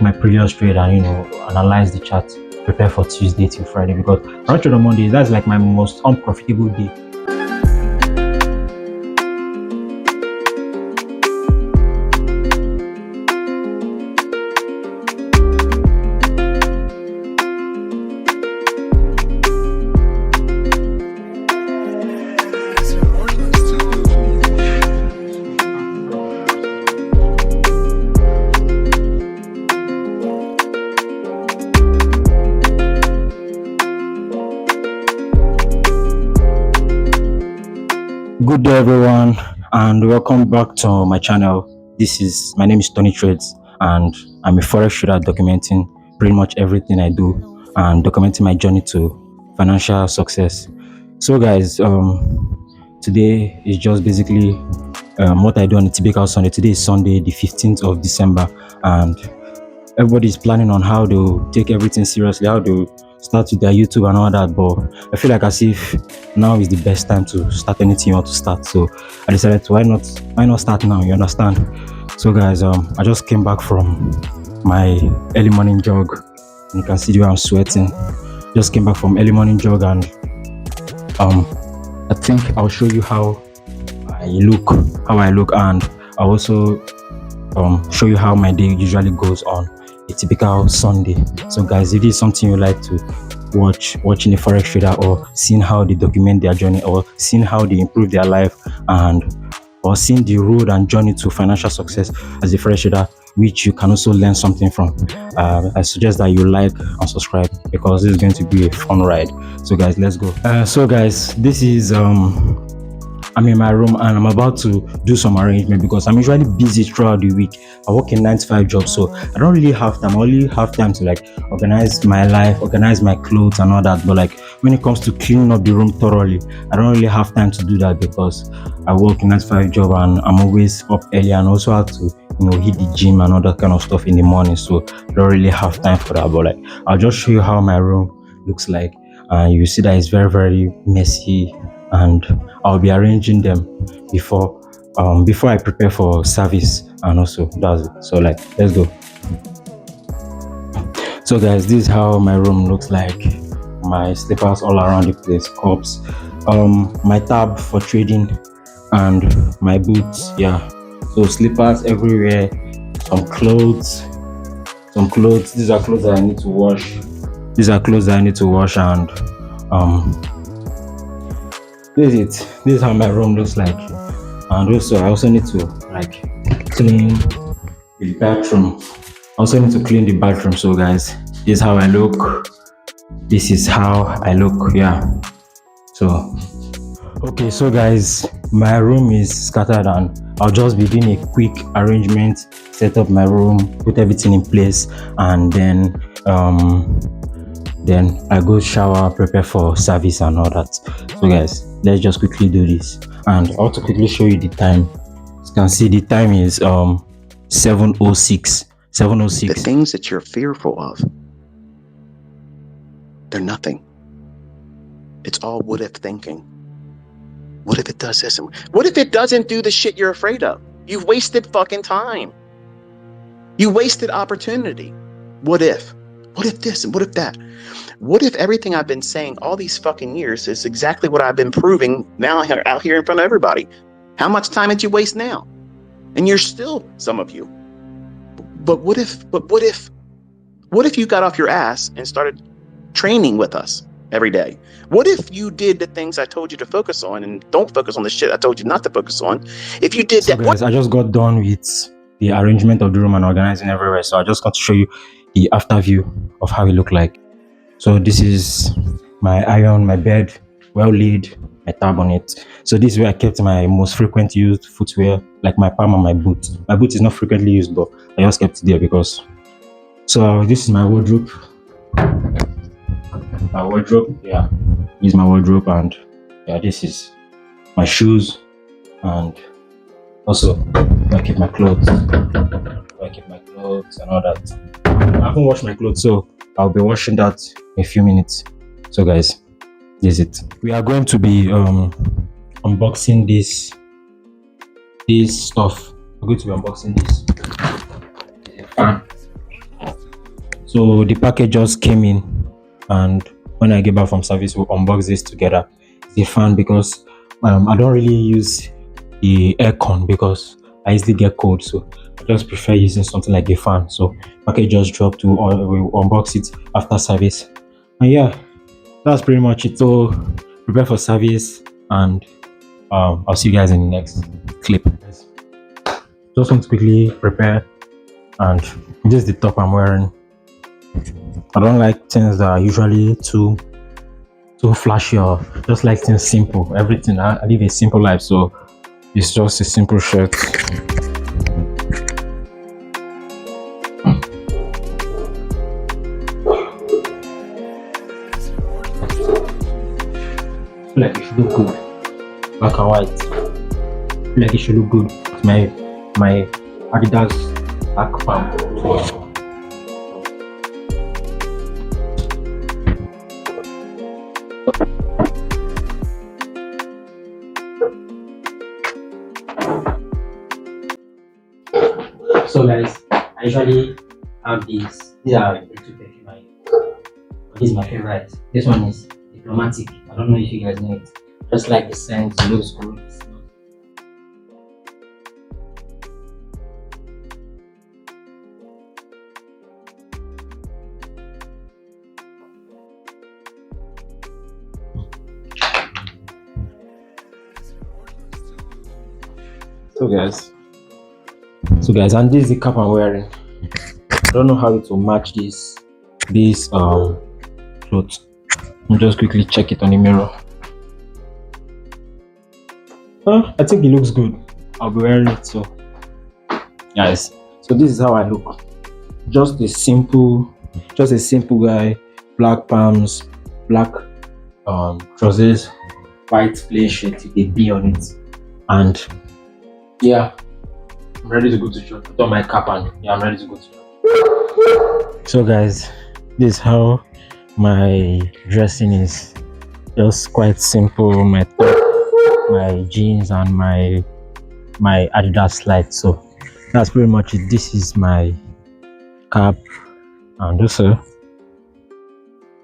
my previous trade and analyze the chart, prepare for Tuesday till Friday, because I trade on Mondays. That's like my most unprofitable day. Good day, everyone, and welcome back to my channel. My name is Tony Trades, and I'm a forex trader documenting pretty much everything I do and documenting my journey to financial success. So, guys, today is just basically what I do on a typical Sunday. Today is Sunday, the 15th of December, and everybody is planning on how to take everything seriously, how to start with their YouTube and all that. But I feel like as if now is the best time to start anything you want to start. So I decided to why not start now? You understand? So guys, I just came back from my early morning jog. And you can see the way I'm sweating. Just came back from early morning jog, and I think I'll show you how I look, and I'll also show you how my day usually goes on a typical Sunday. So guys, if it's something you like to watching a forex trader, or seeing how they document their journey, or seeing how they improve their life, or seeing the road and journey to financial success as a forex trader, which you can also learn something from, I suggest that you like and subscribe, because this is going to be a fun ride. So guys, let's go. So guys, this is I'm in my room and I'm about to do some arrangement, because I'm usually busy throughout the week. I work in 9 to 5 job, so I don't really have time. I only have time to like organize my life, organize my clothes and all that. But like when it comes to cleaning up the room thoroughly, I don't really have time to do that, because I work in 9 to 5 job and I'm always up early, and also have to hit the gym and all that kind of stuff in the morning. So I don't really have time for that. But like I'll just show you how my room looks like, and you see that it's very, very messy, and I'll be arranging them before I prepare for service, and also that's it. So like, let's go. So guys, this is how my room looks like. My slippers all around the place, cups, my tab for trading, and my boots. Yeah, so slippers everywhere, some clothes. These are clothes that I need to wash. And this is it. This is how my room looks like. And also I also need to like clean the bathroom. So guys, this is how I look. Yeah. So okay, so guys, my room is scattered, and I'll just be doing a quick arrangement, set up my room, put everything in place, and then I go shower, prepare for service and all that. So guys, let's just quickly do this, and I'll also quickly show you the time. As you can see, the time is 7:06. The things that you're fearful of, they're nothing. It's all what if thinking. What if it does this? And what if it doesn't do the shit you're afraid of? You've wasted fucking time. You wasted opportunity. What if? What if this and what if that? What if everything I've been saying all these fucking years is exactly what I've been proving now out here in front of everybody? How much time did you waste now? And you're still, some of you. But what if you got off your ass and started training with us every day? What if you did the things I told you to focus on, and don't focus on the shit I told you not to focus on? If you did that. Guys, I just got done with the arrangement of the room and organizing everywhere. So I just got to show you the after view of how it looked like. So this is my iron, my bed, well laid, my tab on it. So this is where I kept my most frequent used footwear, like my palm and my boot. My boot is not frequently used, but I just kept it there because. So this is my wardrobe. Yeah, this is my wardrobe, and yeah, this is my shoes, and also I keep my clothes. And all that. I haven't washed my clothes, so I'll be washing that in a few minutes. So guys, this is it. We are going to be unboxing this stuff. We're going to be unboxing this. Fan. So the package just came in, and when I get back from service, we'll unbox this together. It's a fan because I don't really use the aircon because I easily get cold, so I just prefer using something like a fan. So package just dropped to, or we'll unbox it after service. And yeah, that's pretty much it. So prepare for service, and I'll see you guys in the next clip. Just want to quickly prepare, and this is the top I'm wearing. I don't like things that are usually too flashy, or just like things simple. Everything I live a simple life, so it's just a simple shirt. Feel like it should look good, black and white. Feel like it should look good. It's my Adidas black palm. So guys, I usually have these. These are little perfume. This is my favorite. This one is diplomatic. I don't know if you guys know it. Just like the scent, it looks good. It smells. So guys, and this is the cap I'm wearing. I don't know how it will match this clothes. I'll just quickly check it on the mirror. I think it looks good. I'll be wearing it. So guys, so this is how I look. Just a simple guy. Black palms, black trousers, white plain shirt with a B on it, and yeah, I'm ready to go to church. Put on my cap, and yeah, I'm ready to go to church. So guys, this is how my dressing is. Just quite simple. My top, my jeans, and my Adidas slides. So that's pretty much it. This is my cap, and also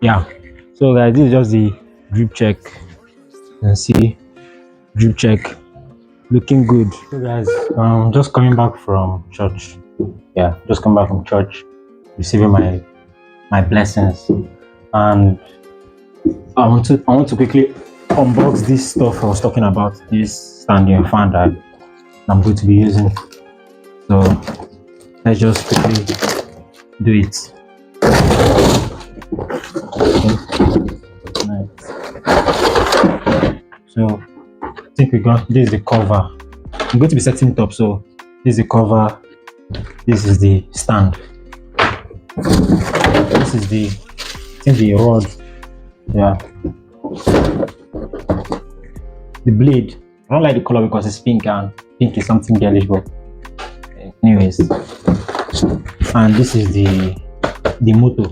yeah. So guys, this is just the drip check. You can see drip check looking good. So guys, just coming back from church. Yeah, just come back from church, receiving my blessings, and I want to quickly unbox this stuff I was talking about. This standing fan that I'm going to be using. So let's just quickly do it. Nice. So I think we got this is the cover. I'm going to be setting it up. So this is the cover. This is the stand. This is the rod. Yeah. The blade. I don't like the color because it's pink, and pink is something girlish, but anyways. And this is the motor.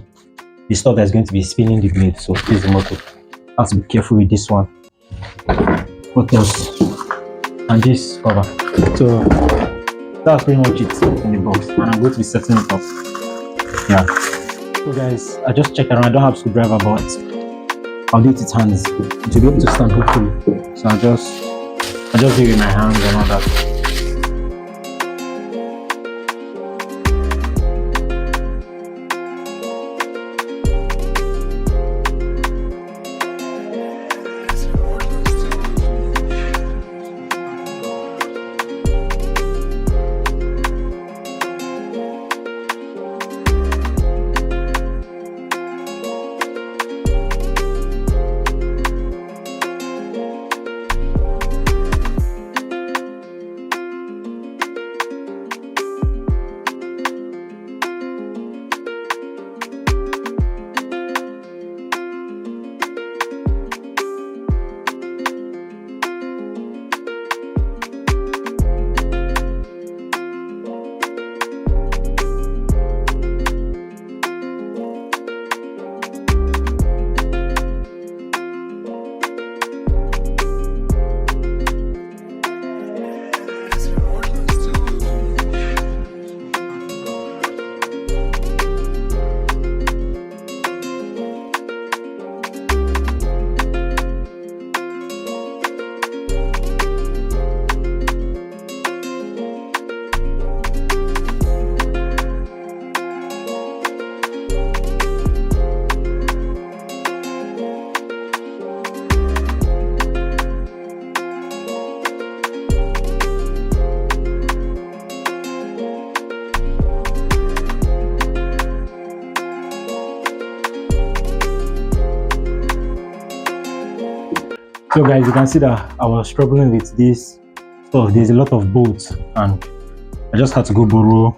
The stuff that's going to be spinning the blade. So this is the motor. I have to be careful with this one. What else? And this cover. So that's pretty much it in the box, and I'm going to be setting it up. Yeah. So guys, I just checked around. I don't have screwdriver, but I'll do it with hands. It will be able to stand hopefully. So I just do it with my hands and all that. So guys, you can see that I was struggling with this stuff. There's a lot of bolts, and I just had to go borrow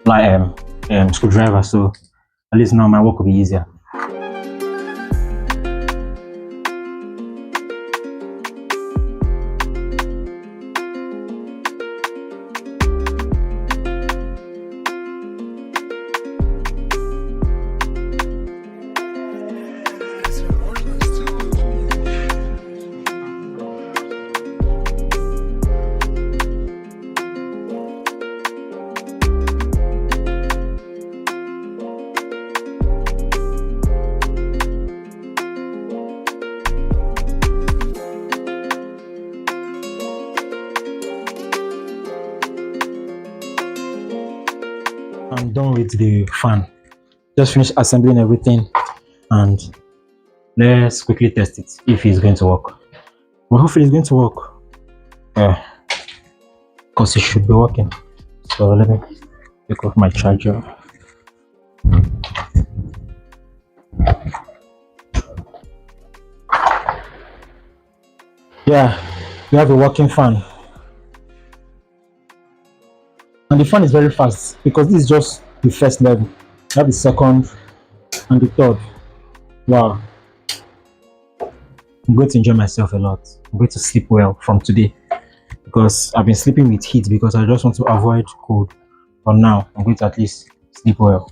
like screwdriver. So at least now my work will be easier. I'm done with the fan. Just finished assembling everything, and let's quickly test it if it's going to work. Well, hopefully it's going to work. Yeah, because it should be working. So let me take off my charger. Yeah, we have a working fan, and the fan is very fast because this is just the first level. We have the second and the third. Wow, I'm going to enjoy myself a lot. I'm going to sleep well from today because I've been sleeping with heat because I just want to avoid cold. But now I'm going to at least sleep well.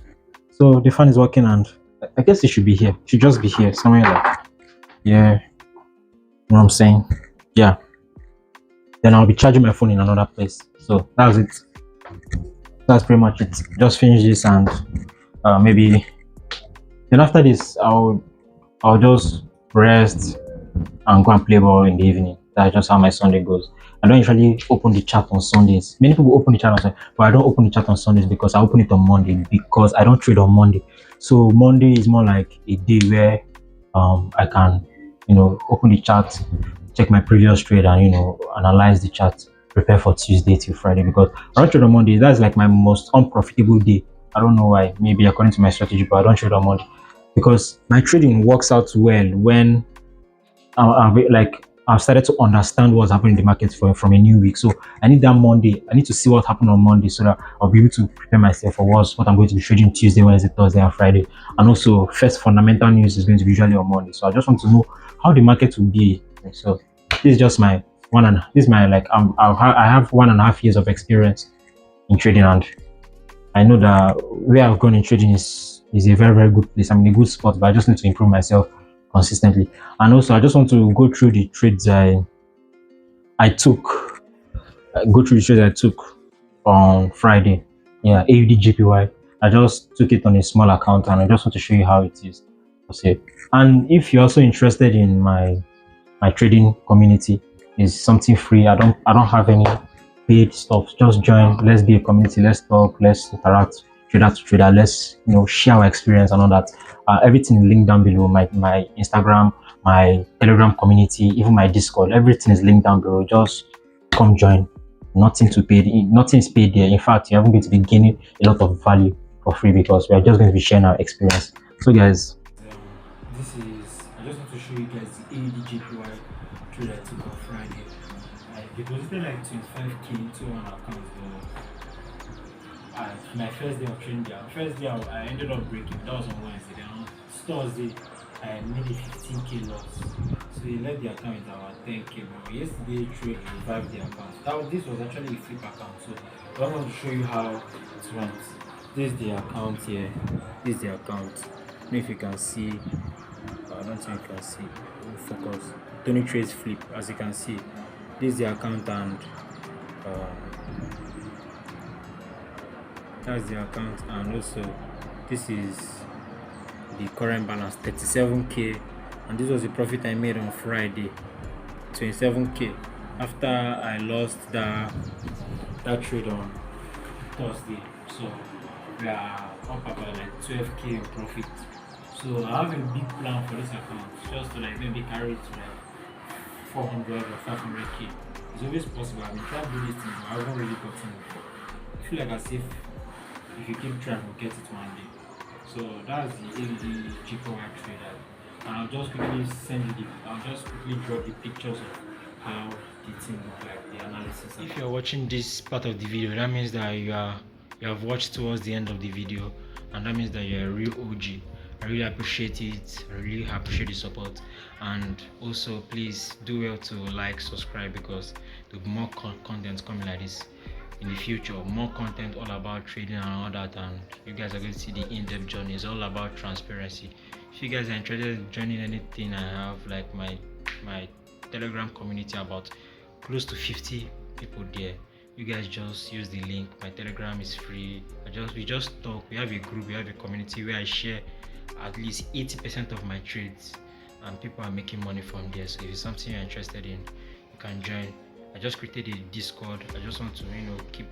So the fan is working, and I guess it should be here. It should just be here somewhere like, yeah, you know what I'm saying? Yeah. Then I'll be charging my phone in another place. So that's it. That's pretty much it. Just finish this, and maybe then after this I'll just rest and go and play ball in the evening. That's just how my Sunday goes. I don't usually open the chat on Sundays. Many people open the chat on Sunday, but I don't open the chat on Sundays because I open it on Monday because I don't trade on Monday. So Monday is more like a day where I can open the chat, check my previous trade, and analyze the chart, prepare for Tuesday till Friday because I don't trade on Monday. That's like my most unprofitable day. I don't know why. Maybe according to my strategy, but I don't trade on Monday because my trading works out well when I've started to understand what's happening in the market from a new week. So I need that Monday. I need to see what happened on Monday so that I'll be able to prepare myself for what I'm going to be trading Tuesday, Wednesday, Thursday, and Friday. And also, first fundamental news is going to be usually on Monday. So I just want to know how the market will be. So this is just my this is my I have 1.5 years of experience in trading, and I know that where I've gone in trading is a very, very good place. I'm in a good spot, but I just need to improve myself consistently. And also, I just want to go through the trades I took. Go through the trades I took on Friday. Yeah, AUD I just took it on a small account, and I just want to show you how it is. Okay. And if you're also interested in my trading community, is something free. I don't have any paid stuff. Just join. Let's be a community. Let's talk. Let's interact. Trader to trader. Let's share our experience and all that. Everything is linked down below. My Instagram, my Telegram community, even my Discord. Everything is linked down below. Just come join. Nothing to pay. Nothing is paid there. In fact, you're going to be gaining a lot of value for free because we are just going to be sharing our experience. So, guys, this is. I just want to show you guys the AUD trade I took on Friday. I deposited like 25k into one account. My first day of trading there. First day I ended up breaking. That was on Wednesday. Then on Thursday I made a 15k loss. So he left the account with about 10k. But yesterday trade revived the account. This was actually a flip account. So I want to show you how it went. This is the account here. This is the account. I don't know if you can see. I don't think you can see. Focus. Tony trades flip, as you can see. This is the account, and that's the account, and also this is the current balance, 37k, and this was the profit I made on Friday, 27k, after I lost that trade on Thursday. So we are up about like 12k in profit. So I have a big plan for this account, just to like maybe carry it to like 400 or 500k. It's always possible. I've been trying to do this thing, but I haven't really gotten it. I feel like as if you keep trying, you'll get it one day. So that's the AUD cheaper white trader. And I'll just quickly I'll just quickly drop the pictures of how the thing look like, the analysis. If you're watching this part of the video, that means that you have watched towards the end of the video, and that means that you're a real OG. I really appreciate it. I really appreciate the support, and also please do well to like, subscribe, because there'll be more content coming like this in the future. More content all about trading and all that, and you guys are going to see the in-depth journey. It's all about transparency. If you guys are interested in joining anything, I have like my Telegram community, about close to 50 people there. You guys just use the link. My Telegram is free. We just talk. We have a group, we have a community where I share at least 80% of my trades, and people are making money from there. So if it's something you're interested in, you can join. I just created a Discord. I just want to keep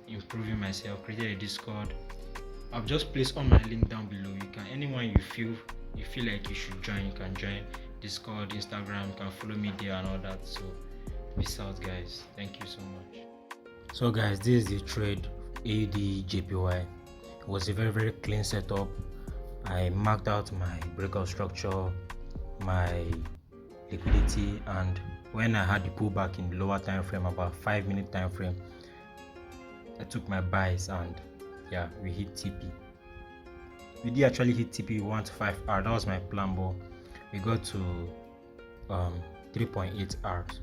improving myself. Created a Discord. I've just placed all my link down below. You can, anyone you feel like you should join, you can join Discord, Instagram. You can follow me there and all that. So peace out, guys. Thank you so much. So guys, this is the trade AUD/JPY. It was a very clean setup. I marked out my breakout structure, my liquidity, and when I had the pullback in the lower time frame, about 5-minute time frame, I took my buys, and yeah, we hit TP. We did actually hit TP 1 to 5 hours. That was my plan, but we got to 3.8 hours.